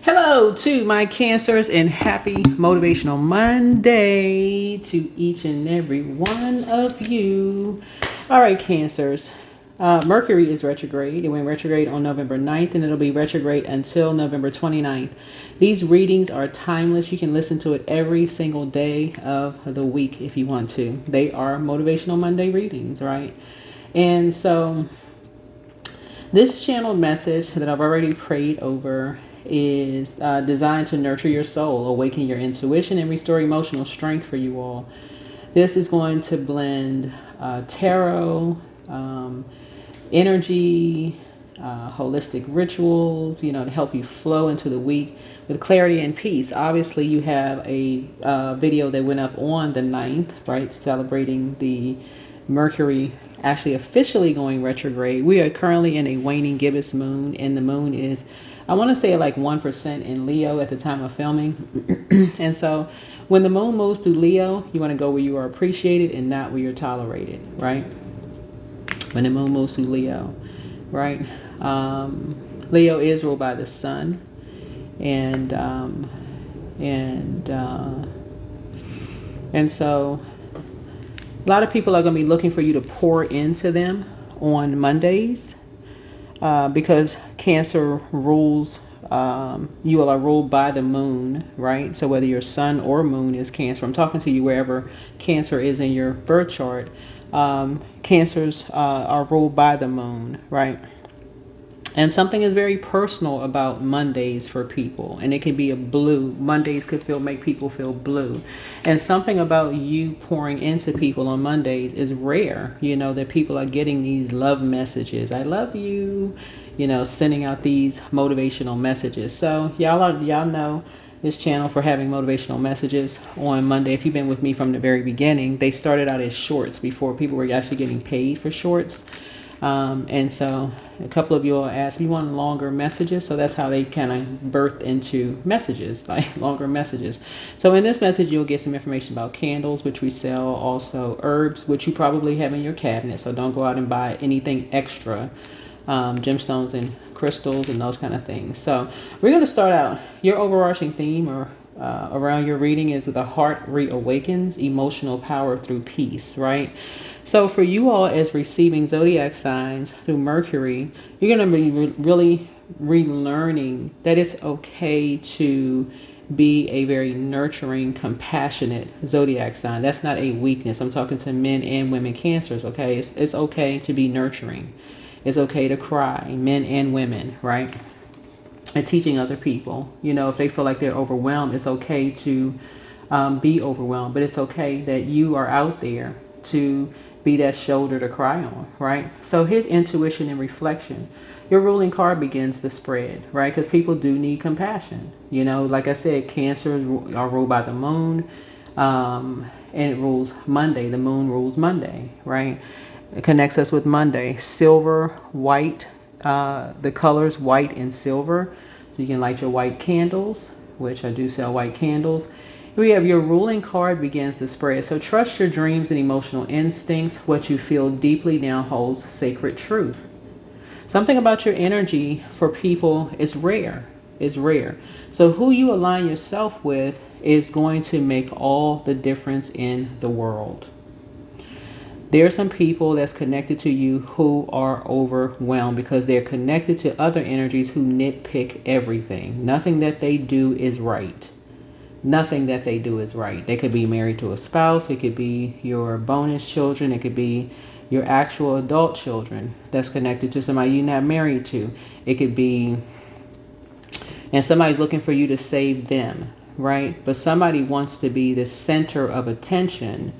Hello to my Cancers and happy Motivational Monday to each and every one of you. All right, Cancers. Mercury is retrograde. It went retrograde on November 9th and it'll be retrograde until November 29th. These readings are timeless. You can listen to it every single day of the week if you want to. They are Motivational Monday readings, right? And so this channeled message that I've already prayed over is designed to nurture your soul, awaken your intuition, and restore emotional strength for you all. This is going to blend tarot, energy, holistic rituals, to help you flow into the week with clarity and peace. Obviously, you have a video that went up on the 9th, right, celebrating the Mercury actually officially going retrograde. We are currently in a waning gibbous moon, and the moon is, I want to say, like 1% in Leo at the time of filming. And so when the moon moves through Leo, you want to go where you are appreciated and not where you're tolerated, right? When the moon moves through Leo, right? Leo is ruled by the sun, and so a lot of people are going to be looking for you to pour into them on Mondays because Cancer rules, you all are ruled by the moon, right? So whether your sun or moon is Cancer, I'm talking to you wherever Cancer is in your birth chart. Cancers are ruled by the moon, right? And something is very personal about Mondays for people, and it can be a blue. Mondays could make people feel blue, and something about you pouring into people on Mondays is rare. That people are getting these love messages. I love you. Sending out these motivational messages. So y'all know this channel for having motivational messages on Monday. If you've been with me from the very beginning, they started out as shorts before people were actually getting paid for shorts. And so a couple of you all asked, we want longer messages. So that's how they kind of birthed into messages, like longer messages. So in this message, you'll get some information about candles, which we sell, also herbs, which you probably have in your cabinet. So don't go out and buy anything extra, gemstones and crystals and those kind of things. So we're going to start out. Your overarching theme or around your reading is the heart reawakens, emotional power through peace, right? So for you all as receiving zodiac signs through Mercury, you're going to be really relearning that it's okay to be a very nurturing, compassionate zodiac sign. That's not a weakness. I'm talking to men and women Cancers, okay? It's okay to be nurturing. It's okay to cry, men and women, right? And teaching other people, if they feel like they're overwhelmed, it's okay to be overwhelmed, but it's okay that you are out there to be that shoulder to cry on, right? So here's intuition and reflection. Your ruling card begins the spread, right? Because people do need compassion. Like I said, Cancers are ruled by the moon, and it rules Monday. The moon rules Monday, right? It connects us with Monday. Silver, white, the colors white and silver. So you can light your white candles, which I do sell white candles. We have your ruling card begins to spread. So trust your dreams and emotional instincts. What you feel deeply now holds sacred truth. Something about your energy for people is rare. It's rare. So who you align yourself with is going to make all the difference in the world. There are some people that's connected to you who are overwhelmed because they're connected to other energies who nitpick everything. Nothing that they do is right. Nothing that they do is right. They could be married to a spouse. It could be your bonus children. It could be your actual adult children that's connected to somebody you're not married to. It could be, and somebody's looking for you to save them, right? But somebody wants to be the center of attention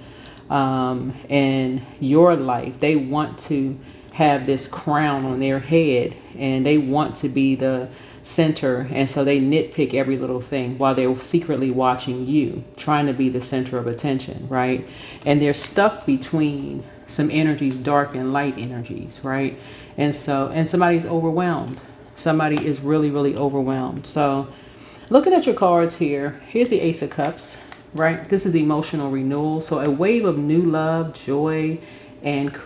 in your life. They want to have this crown on their head and they want to be the center, and so they nitpick every little thing while they're secretly watching you, trying to be the center of attention, right? And they're stuck between some energies, dark and light energies, right? And somebody's overwhelmed. Somebody is really, really overwhelmed. So looking at your cards here, here's the Ace of Cups, right? This is emotional renewal. So a wave of new love, joy,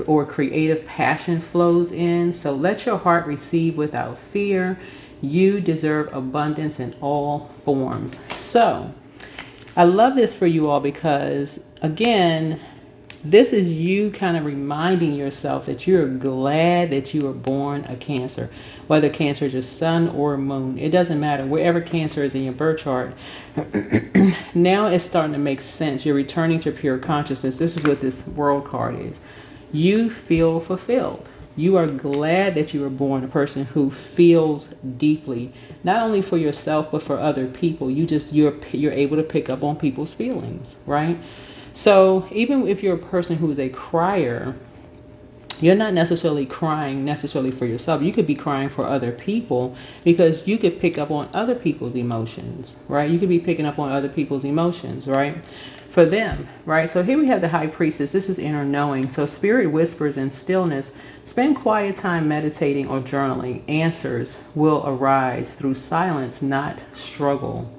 or creative passion flows in. So let your heart receive without fear. You deserve abundance in all forms. So I love this for you all because, again, this is you kind of reminding yourself that you're glad that you were born a Cancer. Whether Cancer is your sun or moon, it doesn't matter. Wherever Cancer is in your birth chart, now it's starting to make sense. You're returning to pure consciousness. This is what this world card is. You feel fulfilled. You are glad that you were born a person who feels deeply, not only for yourself but for other people. You're able to pick up on people's feelings, right? So even if you're a person who is a crier, you're not necessarily crying necessarily for yourself. You could be crying for other people because you could pick up on other people's emotions, right? You could be picking up on other people's emotions, right? For them, right? So here we have the High Priestess. This is inner knowing. So spirit whispers in stillness. Spend quiet time meditating or journaling. Answers will arise through silence, not struggle.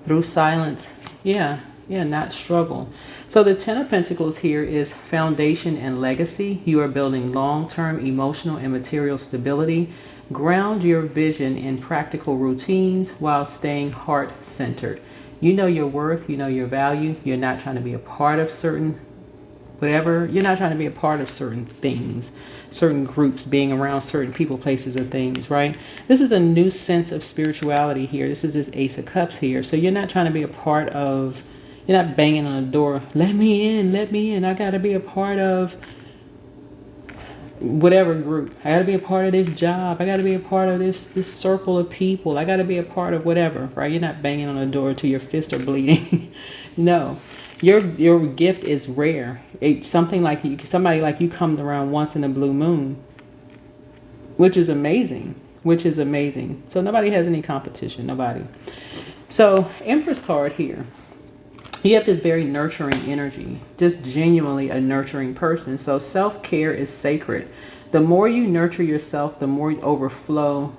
Through silence, not struggle. So the Ten of Pentacles here is foundation and legacy. You are building long-term emotional and material stability. Ground your vision in practical routines while staying heart-centered. You know your worth, you know your value. You're not trying to be a part of certain whatever. You're not trying to be a part of certain things, certain groups, being around certain people, places, or things, right? This is a new sense of spirituality here. This is this Ace of Cups here. So you're not trying to be a part of, you're not banging on the door, let me in, let me in. I got to be a part of whatever group. I got to be a part of this job. I got to be a part of this circle of people. I got to be a part of whatever, right? You're not banging on the door till your fists are bleeding. No. Your gift is rare. It's something like somebody like you comes around once in a blue moon, which is amazing. So nobody has any competition. Nobody. So Empress card here. You have this very nurturing energy, just genuinely a nurturing person. So self-care is sacred. The more you nurture yourself, the more you overflow,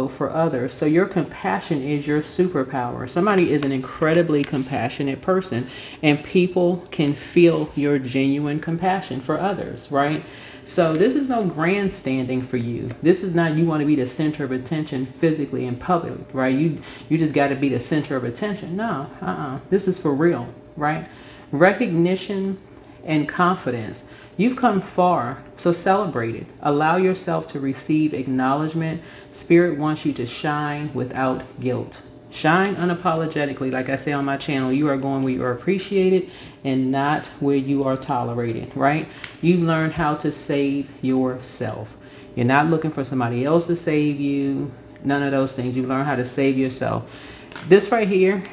for others. So your compassion is your superpower. Somebody is an incredibly compassionate person, and people can feel your genuine compassion for others, right? So this is no grandstanding for you. This is not you want to be the center of attention physically in public, right? You just got to be the center of attention. No, This is for real, right? Recognition and confidence. You've come far, so celebrate it. Allow yourself to receive acknowledgement. Spirit wants you to shine without guilt. Shine unapologetically. Like I say on my channel, you are going where you are appreciated and not where you are tolerated, right? You've learned how to save yourself. You're not looking for somebody else to save you. None of those things. You learn how to save yourself. This right here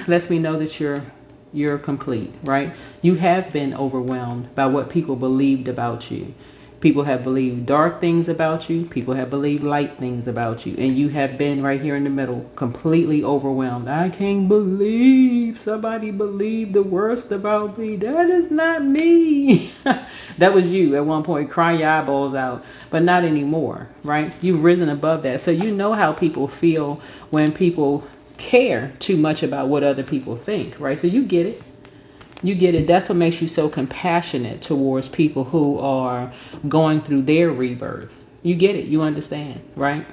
lets me know that you're complete, right? You have been overwhelmed by what people believed about you. People have believed dark things about you. People have believed light things about you. And you have been right here in the middle, completely overwhelmed. I can't believe somebody believed the worst about me. That is not me. That was you at one point, crying your eyeballs out, but not anymore, right? You've risen above that. So you know how people feel when people care too much about what other people think, right? So you get it. That's what makes you so compassionate towards people who are going through their rebirth. You get it. You understand, right?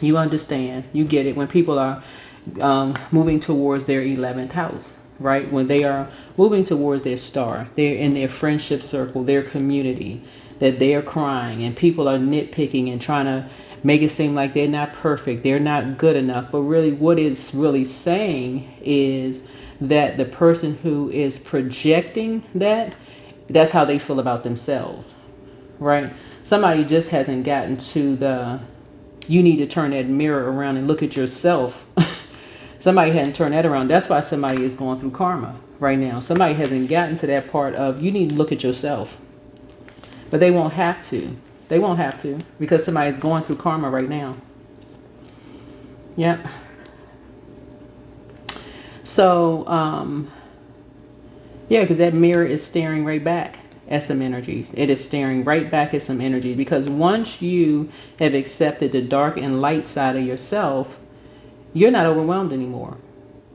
You understand. You get it when people are moving towards their 11th house, right? When they are moving towards their star, they're in their friendship circle, their community, that they are crying and people are nitpicking and trying to make it seem like they're not perfect, they're not good enough. But really what it's really saying is that the person who is projecting that's how they feel about themselves, right? Somebody just hasn't gotten to you need to turn that mirror around and look at yourself. Somebody hadn't turned that around. That's why somebody is going through karma right now. Somebody hasn't gotten to that part of you need to look at yourself. But they won't have to. They won't have to because somebody's going through karma right now. Yep. So, because that mirror is staring right back at some energies. It is staring right back at some energies because once you have accepted the dark and light side of yourself, you're not overwhelmed anymore.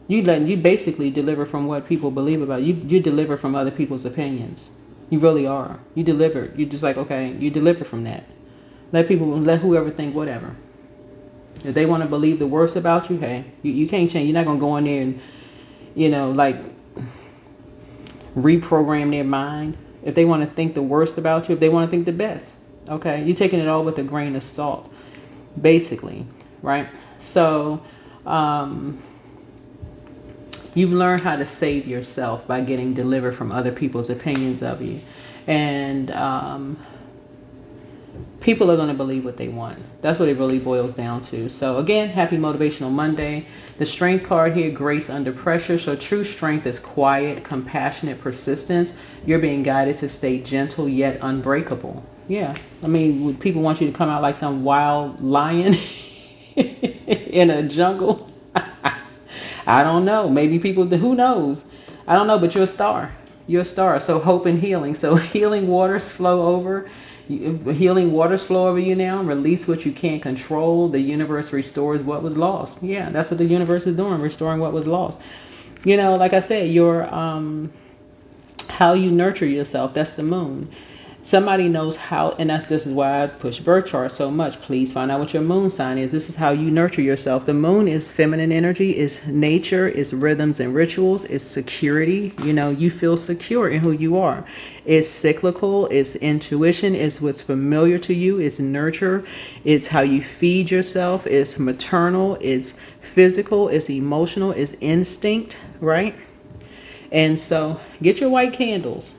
You basically deliver from what people believe about you. You deliver from other people's opinions. You really are. You deliver. You're just like, okay, you deliver from that, Let whoever think whatever. If they want to believe the worst about you, hey, you can't change. You're not going to go in there and, like reprogram their mind. If they want to think the worst about you, if they want to think the best, okay, you're taking it all with a grain of salt, basically, right? So, you've learned how to save yourself by getting delivered from other people's opinions of you. And people are going to believe what they want. That's what it really boils down to. So again, happy Motivational Monday. The strength card here, grace under pressure. So true strength is quiet, compassionate persistence. You're being guided to stay gentle yet unbreakable. Yeah. I mean, would people want you to come out like some wild lion in a jungle? I don't know. Maybe people, who knows? I don't know, but you're a star. You're a star. So hope and healing. So healing waters flow over. Healing waters flow over you now. Release what you can't control. The universe restores what was lost. Yeah, that's what the universe is doing, restoring what was lost. Like I said, your how you nurture yourself, that's the moon. Somebody knows how, and this is why I push birth chart so much. Please find out what your moon sign is. This is how you nurture yourself. The moon is feminine energy, is nature, is rhythms and rituals, is security. You feel secure in who you are. It's cyclical, it's intuition, it's what's familiar to you, it's nurture, it's how you feed yourself, it's maternal, it's physical, it's emotional, it's instinct, right? And so get your white candles.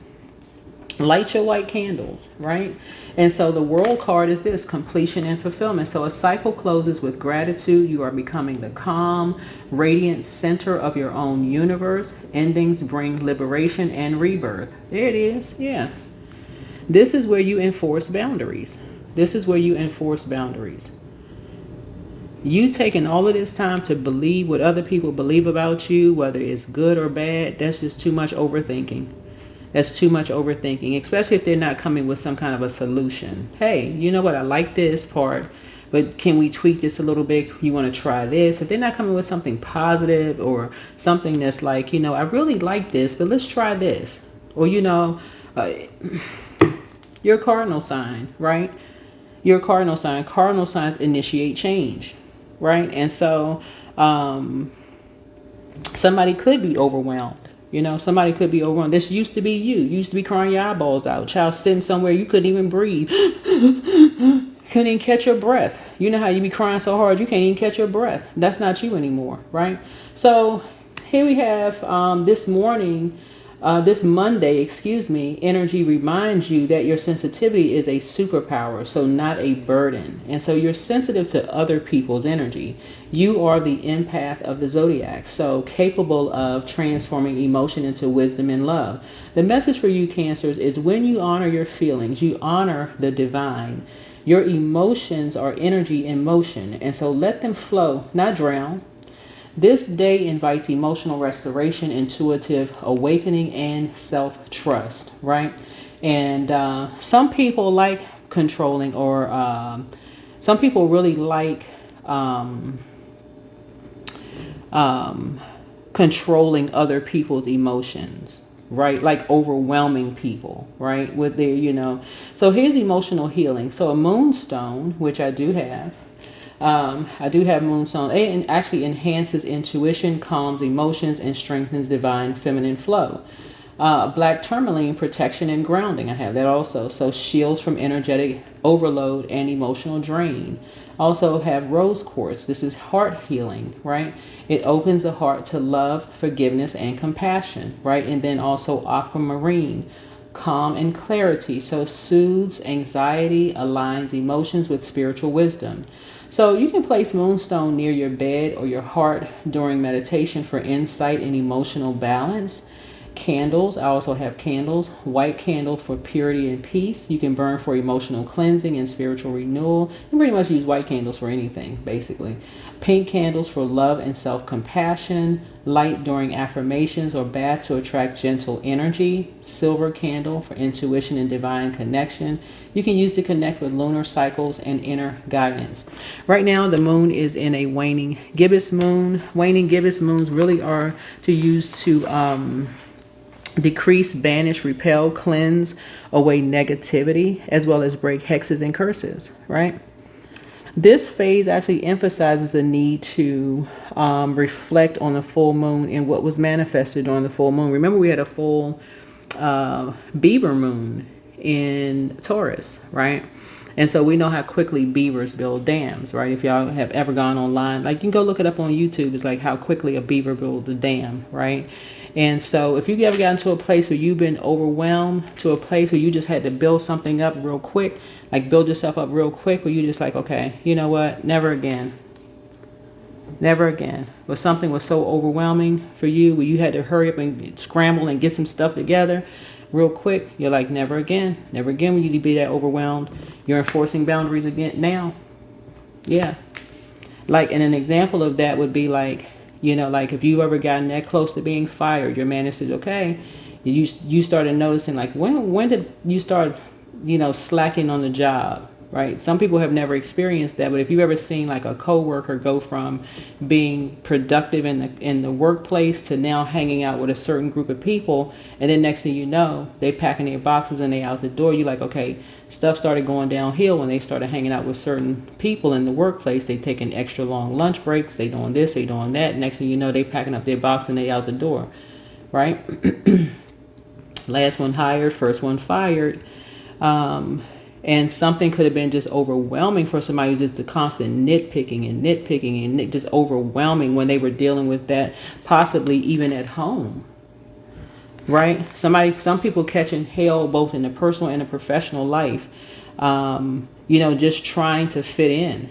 Light your white candles, right? And so the world card is this: completion and fulfillment. So a cycle closes with gratitude. You are becoming the calm, radiant center of your own universe. Endings bring liberation and rebirth. There it is. Yeah. This is where you enforce boundaries. This is where you enforce boundaries. You taking all of this time to believe what other people believe about you, whether it's good or bad, that's just too much overthinking. That's too much overthinking, especially if they're not coming with some kind of a solution. Hey, you know what? I like this part, but can we tweak this a little bit? You want to try this? If they're not coming with something positive or something that's like, I really like this, but let's try this. Or, your cardinal sign, right? Your cardinal sign. Cardinal signs initiate change, right? And so somebody could be overwhelmed. Somebody could be overwhelmed. This used to be you. You used to be crying your eyeballs out. Child sitting somewhere you couldn't even breathe. Couldn't even catch your breath. You know how you be crying so hard you can't even catch your breath. That's not you anymore, right? So here we have this morning, this Monday, energy reminds you that your sensitivity is a superpower, so not a burden. And so you're sensitive to other people's energy. You are the empath of the zodiac, so capable of transforming emotion into wisdom and love. The message for you, Cancers, is when you honor your feelings, you honor the divine. Your emotions are energy in motion, and so let them flow, not drown. This day invites emotional restoration, intuitive awakening, and self-trust, right? And some people like controlling, or some people really like controlling other people's emotions, right? Like overwhelming people, right? With their, So here's emotional healing. So a moonstone, which I do have. I do have moonstone. It actually enhances intuition, calms emotions, and strengthens divine feminine flow. Black tourmaline, protection and grounding. I have that also. So shields from energetic overload and emotional drain. Also have rose quartz. This is heart healing, right? It opens the heart to love, forgiveness, and compassion, right? And then also aquamarine, calm and clarity. So soothes anxiety, aligns emotions with spiritual wisdom. So you can place moonstone near your bed or your heart during meditation for insight and emotional balance. Candles, I also have candles. White candle for purity and peace. You can burn for emotional cleansing and spiritual renewal. You can pretty much use white candles for anything, basically. Pink candles for love and self-compassion. Light during affirmations or bath to attract gentle energy. Silver candle for intuition and divine connection. You can use to connect with lunar cycles and inner guidance. Right now, the moon is in a waning gibbous moon. Waning gibbous moons really are to use to decrease, banish, repel, cleanse away negativity, as well as break hexes and curses, right? This phase actually emphasizes the need to reflect on the full moon and what was manifested during the full moon. Remember, we had a full beaver moon in Taurus, right? And so we know how quickly beavers build dams, right? If y'all have ever gone online, like you can go look it up on YouTube. It's like how quickly a beaver builds a dam, right? And so if you ever gotten to a place where you've been overwhelmed, to a place where you just had to build something up real quick, like build yourself up real quick, where you just like, okay, you know what? Never again. Never again. Where something was so overwhelming for you, where you had to hurry up and scramble and get some stuff together real quick, you're like, never again. Never again will you be that overwhelmed. You're enforcing boundaries again now. Yeah. Like, and an example of that would be like, you know, like if you ever gotten that close to being fired, your manager said, okay, you started noticing like, when did you start, you know, slacking on the job, right? Some people have never experienced that, but if you've ever seen like a coworker go from being productive in the workplace to now hanging out with a certain group of people, and then next thing you know, they packing their boxes and they out the door, you're like, okay, stuff started going downhill when they started hanging out with certain people in the workplace. They taking extra long lunch breaks, they doing this, they doing that. Next thing you know, they packing up their box and they out the door, right? Last one hired, first one fired. And something could have been just overwhelming for somebody who's just the constant nitpicking and just overwhelming when they were dealing with that, possibly even at home, right? Some people catching hell both in the personal and the professional life, you know, just trying to fit in,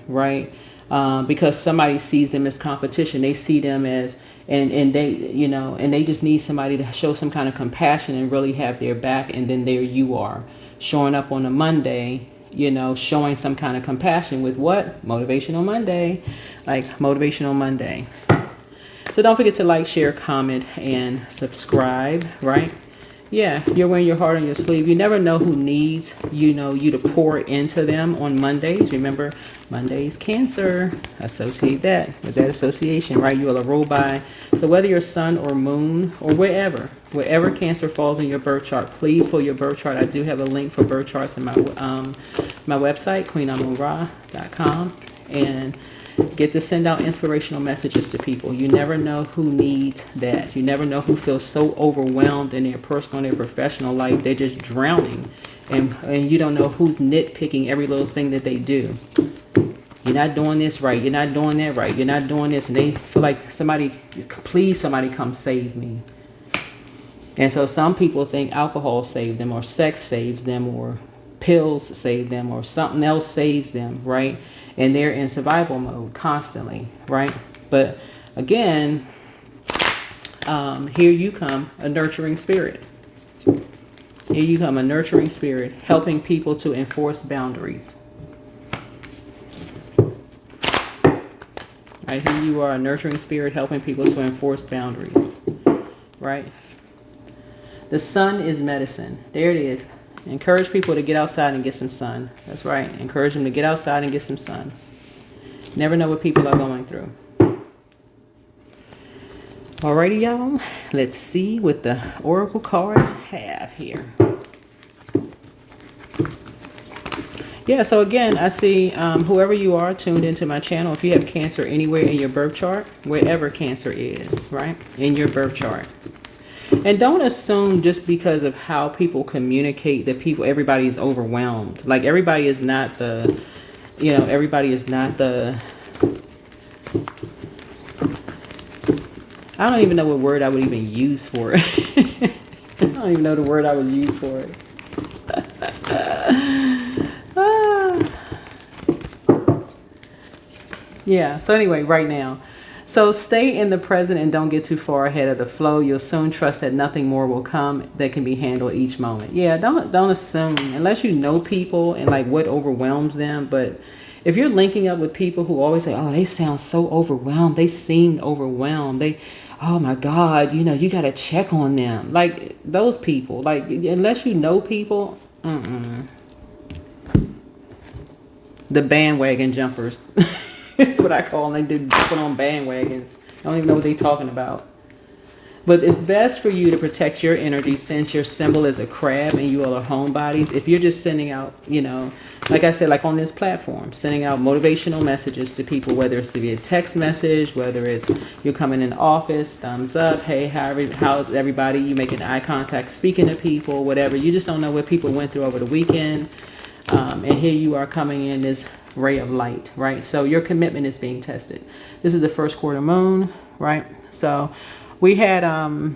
right? Because somebody sees them as competition. They see them as, and they, you know, and they just need somebody to show some kind of compassion and really have their back. And then there you are showing up on a Monday, you know, showing some kind of compassion with what? Motivational Monday, like Motivational Monday. So don't forget to like, share, comment, and subscribe, right? Yeah, you're wearing your heart on your sleeve. You never know who needs, you know, you to pour into them on Mondays. Remember, Monday's Cancer. Associate that with that association, right? You will roll by. So whether you're sun or moon or wherever Cancer falls in your birth chart, please pull your birth chart. I do have a link for birth charts in my website, queenamonra.com, and get to send out inspirational messages to people. You never know who needs that. You never know who feels so overwhelmed in their personal and their professional life. They're just drowning. And you don't know who's nitpicking every little thing that they do. You're not doing this right. You're not doing that right. You're not doing this. And they feel like please somebody come save me. And so some people think alcohol saved them, or sex saves them, or pills save them, or something else saves them, right? And they're in survival mode constantly, right? But again, here you come, a nurturing spirit. Here you come, a nurturing spirit, helping people to enforce boundaries. Right, here you are, a nurturing spirit, helping people to enforce boundaries. Right? The sun is medicine. There it is. Encourage people to get outside and get some sun. That's right. Encourage them to get outside and get some sun. Never know what people are going through. Alrighty, y'all. Let's see what the oracle cards have here. Yeah, so again, I see whoever you are tuned into my channel, if you have Cancer anywhere in your birth chart, wherever Cancer is, right, in your birth chart. And don't assume just because of how people communicate that everybody is overwhelmed. Like everybody is not the, you know, everybody is not the, I don't even know what word I would even use for it. I don't even know the word I would use for it. Yeah, so anyway, right now. So stay in the present and don't get too far ahead of the flow. You'll soon trust that nothing more will come that can be handled each moment. Yeah, don't assume, unless you know people and like what overwhelms them. But if you're linking up with people who always say, oh, they sound so overwhelmed, they seem overwhelmed, oh my God, you know, you got to check on them. Like those people, like unless you know people, the bandwagon jumpers. That's what I call them. They do jumping on bandwagons. I don't even know what they're talking about. But it's best for you to protect your energy since your symbol is a crab and you all are homebodies. If you're just sending out, like I said, like on this platform, sending out motivational messages to people, whether it's to be a text message, whether it's you're coming in the office, thumbs up, hey, how's everybody? You making eye contact, speaking to people, whatever. You just don't know what people went through over the weekend. And here you are coming in this ray of light, right? So your commitment is being tested. This is the first quarter moon, right? So we're coming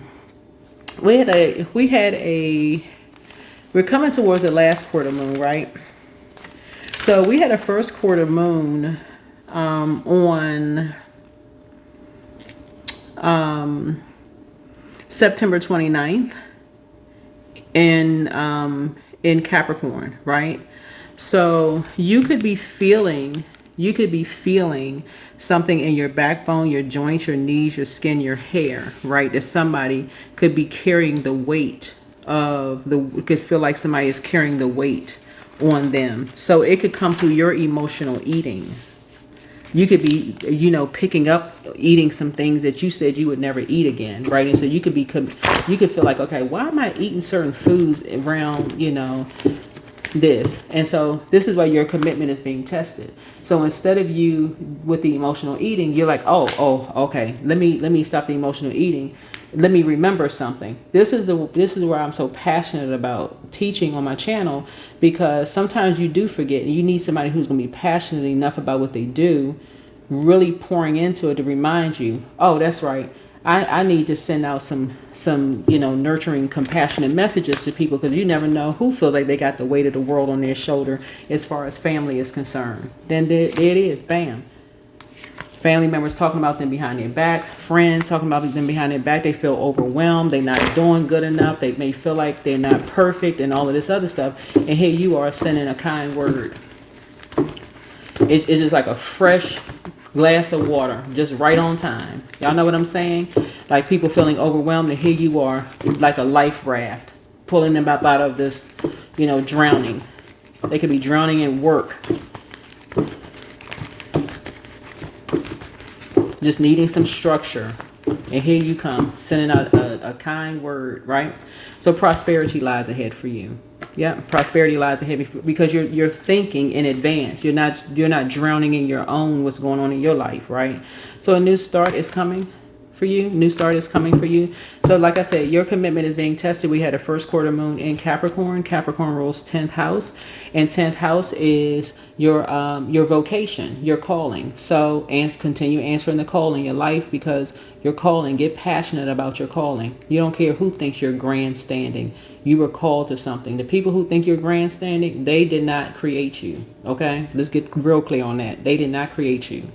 towards the last quarter moon, right? So we had a first quarter moon on September 29th in Capricorn, right? So you could be feeling something in your backbone, your joints, your knees, your skin, your hair, right? That somebody could be carrying the weight could feel like somebody is carrying the weight on them. So it could come through your emotional eating. You could be, picking up, eating some things that you said you would never eat again, right? And so you could feel like, okay, why am I eating certain foods around, this? And so this is why your commitment is being tested. So instead of you with the emotional eating, you're like, okay, let me stop the emotional eating. Let me remember something. This is where I'm so passionate about teaching on my channel, because sometimes you do forget, and you need somebody who's going to be passionate enough about what they do, really pouring into it to remind you, oh, that's right. I need to send out some nurturing, compassionate messages to people, because you never know who feels like they got the weight of the world on their shoulder as far as family is concerned. Then there it is, bam. Family members talking about them behind their backs, friends talking about them behind their back. They feel overwhelmed. They're not doing good enough. They may feel like they're not perfect and all of this other stuff. And here you are sending a kind word. It's just like a fresh glass of water, just right on time. Y'all know what I'm saying? Like people feeling overwhelmed, and here you are like a life raft, pulling them up out of this, drowning. They could be drowning in work, just needing some structure. And here you come, sending out a kind word, right? So prosperity lies ahead for you. Yeah, prosperity lies ahead because you're thinking in advance. You're not drowning in your own what's going on in your life, right? So a new start is coming for you. New start is coming for you. So like I said, your commitment is being tested. We had a first quarter moon in Capricorn. Capricorn rules 10th house, and 10th house is your vocation, your calling. So continue answering the call in your life, because your calling, get passionate about your calling. You don't care who thinks you're grandstanding. You were called to something. The people who think you're grandstanding, they did not create you. Okay, let's get real clear on that. They did not create you.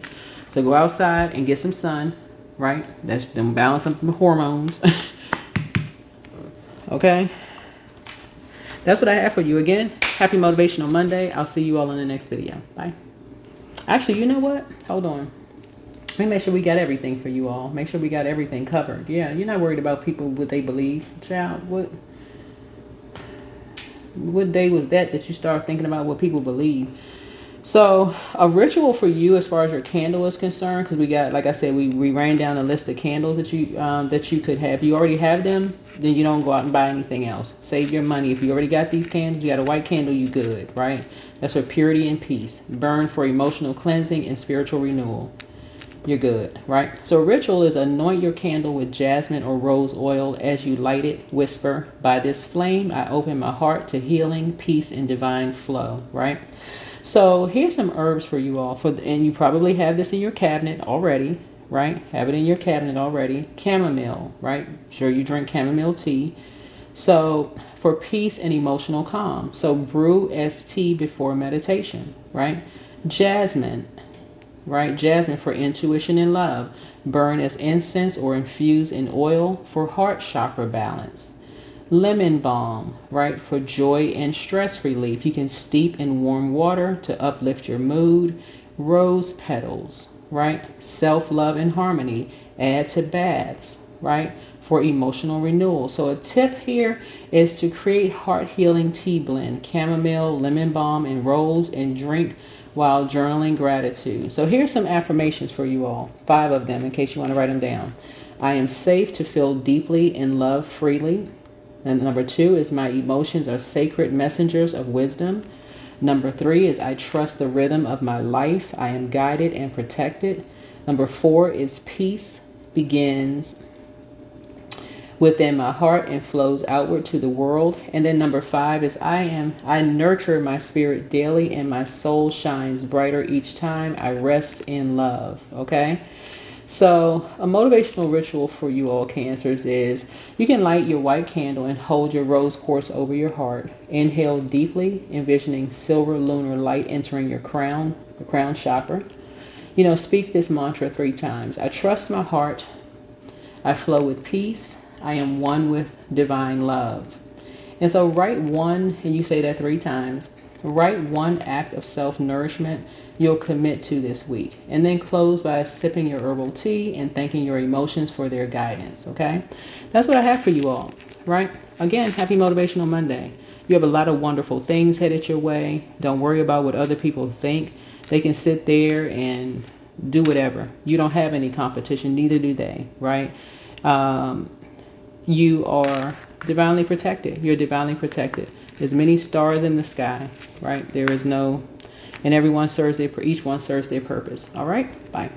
So go outside and get some sun, right? That's them, balance some hormones. Okay, that's what I have for you. Again, happy Motivational Monday. I'll see you all in the next video. Bye. Actually, you know what? Hold on. Let me make sure we got everything for you all. Make sure we got everything covered. Yeah, you're not worried about people, what they believe. Child, what day was that you start thinking about what people believe? So a ritual for you as far as your candle is concerned, because we got, like I said, we ran down a list of candles that you could have. If you already have them, then you don't go out and buy anything else. Save your money. If you already got these candles, you got a white candle, you good, right? That's for purity and peace. Burn for emotional cleansing and spiritual renewal. You're good, right? So a ritual is anoint your candle with jasmine or rose oil. As you light it, whisper, by this flame, I open my heart to healing, peace, and divine flow, right? So here's some herbs for you all. And you probably have this in your cabinet already, right? Have it in your cabinet already. Chamomile, right? Sure you drink chamomile tea. So for peace and emotional calm. So brew as tea before meditation, right? Jasmine. Right? Jasmine for intuition and love. Burn as incense or infuse in oil for heart chakra balance. Lemon balm, right? For joy and stress relief. You can steep in warm water to uplift your mood. Rose petals, right? Self-love and harmony. Add to baths, right? For emotional renewal. So a tip here is to create heart healing tea blend. Chamomile, lemon balm, and rose, and drink while journaling gratitude. So here's some affirmations for you all. 5 of them in case you want to write them down. I am safe to feel deeply and love freely. And number 2 is my emotions are sacred messengers of wisdom. Number 3 is I trust the rhythm of my life. I am guided and protected. Number 4 is peace begins within my heart and flows outward to the world. And then number 5 is I nurture my spirit daily and my soul shines brighter each time I rest in love. Okay? So, a motivational ritual for you all Cancers is you can light your white candle and hold your rose quartz over your heart. Inhale deeply, envisioning silver lunar light entering your crown, the crown chakra. Speak this mantra 3 times. I trust my heart. I flow with peace. I am one with divine love. And so write one, and you say that 3 times. Write one act of self-nourishment you'll commit to this week. And then close by sipping your herbal tea and thanking your emotions for their guidance, okay? That's what I have for you all, right? Again, happy Motivational Monday. You have a lot of wonderful things headed your way. Don't worry about what other people think. They can sit there and do whatever. You don't have any competition, neither do they, right? You are divinely protected. You're divinely protected. There's many stars in the sky, right? There is no, and each one serves their purpose. All right, bye.